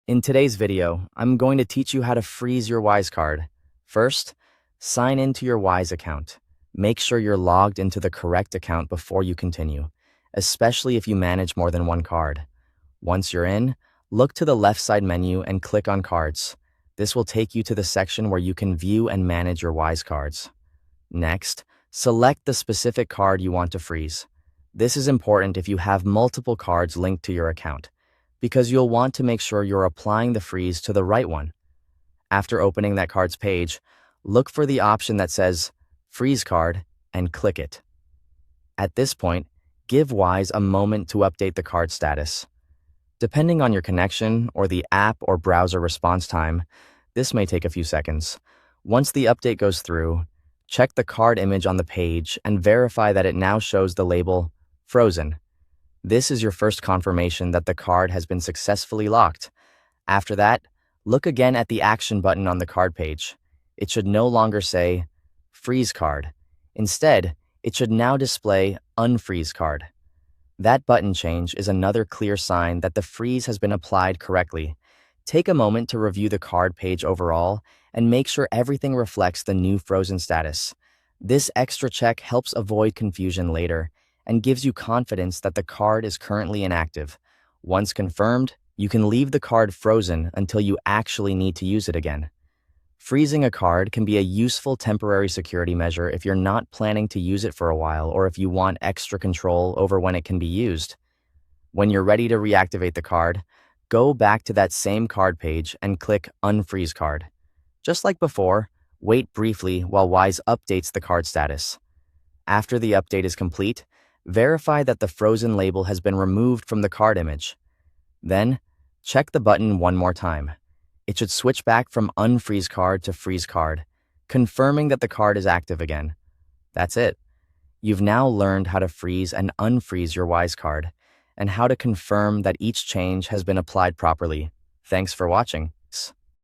In today's video, I'm going to teach you how to freeze your Wise card. First, sign into your Wise account. Make sure you're logged into the correct account before you continue, especially if you manage more than one card. Once you're in, look to the left side menu and click on Cards. This will take you to the section where you can view and manage your Wise cards. Next, select the specific card you want to freeze. This is important if you have multiple cards linked to your account, because you'll want to make sure you're applying the freeze to the right one. After opening that card's page, look for the option that says Freeze Card and click it. At this point, give Wise a moment to update the card status. Depending on your connection or the app or browser response time, this may take a few seconds. Once the update goes through, check the card image on the page and verify that it now shows the label Frozen. This is your first confirmation that the card has been successfully locked. After that, look again at the action button on the card page. It should no longer say Freeze Card. Instead, it should now display Unfreeze Card. That button change is another clear sign that the freeze has been applied correctly. Take a moment to review the card page overall and make sure everything reflects the new frozen status. This extra check helps avoid confusion later and gives you confidence that the card is currently inactive. Once confirmed, you can leave the card frozen until you actually need to use it again. Freezing a card can be a useful temporary security measure if you're not planning to use it for a while or if you want extra control over when it can be used. When you're ready to reactivate the card, go back to that same card page and click Unfreeze Card. Just like before, wait briefly while Wise updates the card status. After the update is complete, verify that the frozen label has been removed from the card image. Then, check the button one more time. It should switch back from Unfreeze Card to Freeze Card, confirming that the card is active again. That's it. You've now learned how to freeze and unfreeze your Wise card, and how to confirm that each change has been applied properly. Thanks for watching.